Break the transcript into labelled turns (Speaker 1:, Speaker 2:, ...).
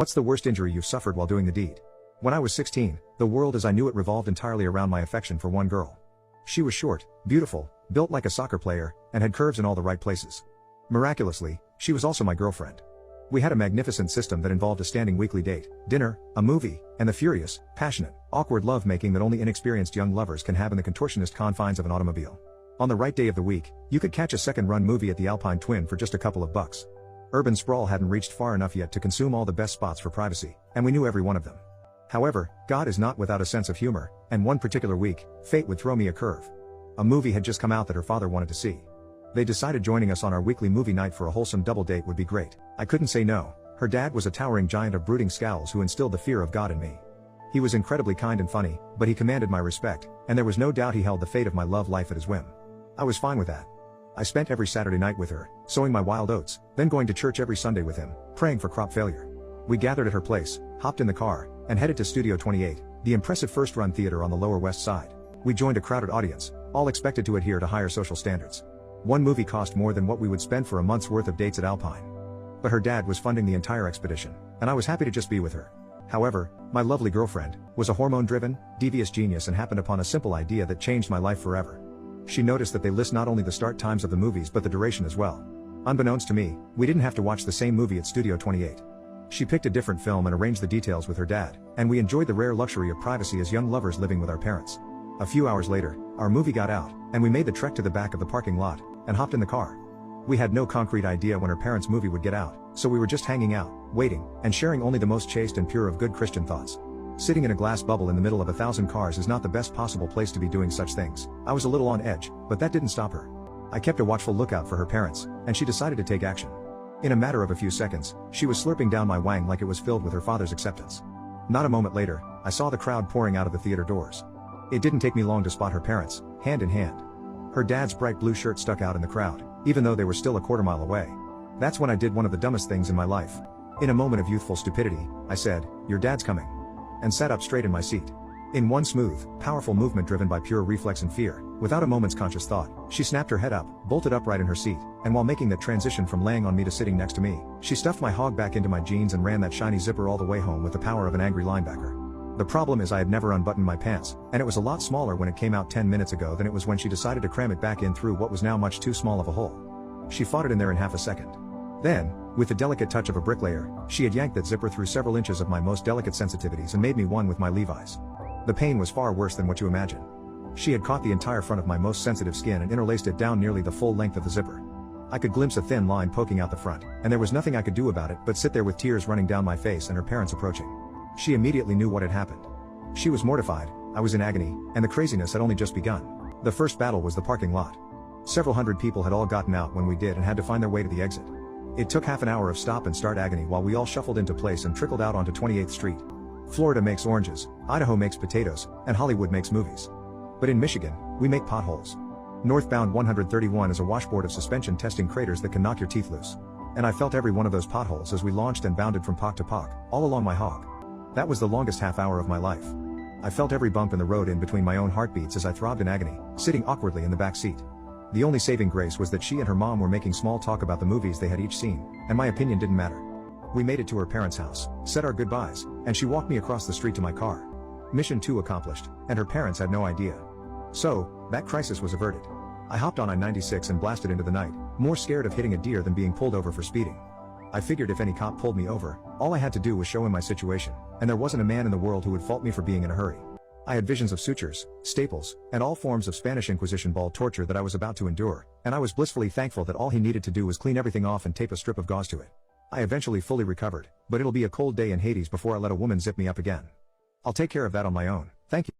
Speaker 1: What's the worst injury you've suffered while doing the deed? When I was 16, the world as I knew it revolved entirely around my affection for one girl. She was short, beautiful, built like a soccer player, and had curves in all the right places. Miraculously, she was also my girlfriend. We had a magnificent system that involved a standing weekly date, dinner, a movie, and the furious, passionate, awkward love-making that only inexperienced young lovers can have in the contortionist confines of an automobile. On the right day of the week, you could catch a second-run movie at the Alpine Twin for just a couple of bucks. Urban sprawl hadn't reached far enough yet to consume all the best spots for privacy, and we knew every one of them. However, God is not without a sense of humor, and one particular week, fate would throw me a curve. A movie had just come out that her father wanted to see. They decided joining us on our weekly movie night for a wholesome double date would be great. I couldn't say no. Her dad was a towering giant of brooding scowls who instilled the fear of God in me. He was incredibly kind and funny, but he commanded my respect, and there was no doubt he held the fate of my love life at his whim. I was fine with that. I spent every Saturday night with her, sowing my wild oats, then going to church every Sunday with him, praying for crop failure. We gathered at her place, hopped in the car, and headed to Studio 28, the impressive first-run theater on the Lower West Side. We joined a crowded audience, all expected to adhere to higher social standards. One movie cost more than what we would spend for a month's worth of dates at Alpine. But her dad was funding the entire expedition, and I was happy to just be with her. However, my lovely girlfriend was a hormone-driven, devious genius and happened upon a simple idea that changed my life forever. She noticed that they list not only the start times of the movies but the duration as well. Unbeknownst to me, we didn't have to watch the same movie at Studio 28. She picked a different film and arranged the details with her dad, and we enjoyed the rare luxury of privacy as young lovers living with our parents. A few hours later, our movie got out, and we made the trek to the back of the parking lot, and hopped in the car. We had no concrete idea when her parents' movie would get out, so we were just hanging out, waiting, and sharing only the most chaste and pure of good Christian thoughts. Sitting in a glass bubble in the middle of 1,000 cars is not the best possible place to be doing such things. I was a little on edge, but that didn't stop her. I kept a watchful lookout for her parents, and she decided to take action. In a matter of a few seconds, she was slurping down my wang like it was filled with her father's acceptance. Not a moment later, I saw the crowd pouring out of the theater doors. It didn't take me long to spot her parents, hand in hand. Her dad's bright blue shirt stuck out in the crowd, even though they were still a quarter mile away. That's when I did one of the dumbest things in my life. In a moment of youthful stupidity, I said, "Your dad's coming," and sat up straight in my seat. In one smooth, powerful movement driven by pure reflex and fear, without a moment's conscious thought, she snapped her head up, bolted upright in her seat, and while making that transition from laying on me to sitting next to me, she stuffed my hog back into my jeans and ran that shiny zipper all the way home with the power of an angry linebacker. The problem is I had never unbuttoned my pants, and it was a lot smaller when it came out 10 minutes ago than it was when she decided to cram it back in through what was now much too small of a hole. She fought it in there in half a second. Then, with the delicate touch of a bricklayer, she had yanked that zipper through several inches of my most delicate sensitivities and made me one with my Levi's. The pain was far worse than what you imagine. She had caught the entire front of my most sensitive skin and interlaced it down nearly the full length of the zipper. I could glimpse a thin line poking out the front, and there was nothing I could do about it but sit there with tears running down my face and her parents approaching. She immediately knew what had happened. She was mortified, I was in agony, and the craziness had only just begun. The first battle was the parking lot. Several hundred people had all gotten out when we did and had to find their way to the exit. It took half an hour of stop and start agony while we all shuffled into place and trickled out onto 28th Street. Florida makes oranges, Idaho makes potatoes, and Hollywood makes movies. But in Michigan, we make potholes. Northbound 131 is a washboard of suspension testing craters that can knock your teeth loose. And I felt every one of those potholes as we launched and bounded from pock to pock, all along my hog. That was the longest half hour of my life. I felt every bump in the road in between my own heartbeats as I throbbed in agony, sitting awkwardly in the back seat. The only saving grace was that she and her mom were making small talk about the movies they had each seen, and my opinion didn't matter. We made it to her parents' house, said our goodbyes, and she walked me across the street to my car. Mission 2 accomplished, and her parents had no idea. So, that crisis was averted. I hopped on I-96 and blasted into the night, more scared of hitting a deer than being pulled over for speeding. I figured if any cop pulled me over, all I had to do was show him my situation, and there wasn't a man in the world who would fault me for being in a hurry. I had visions of sutures, staples, and all forms of Spanish Inquisition ball torture that I was about to endure, and I was blissfully thankful that all he needed to do was clean everything off and tape a strip of gauze to it. I eventually fully recovered, but it'll be a cold day in Hades before I let a woman zip me up again. I'll take care of that on my own, thank you.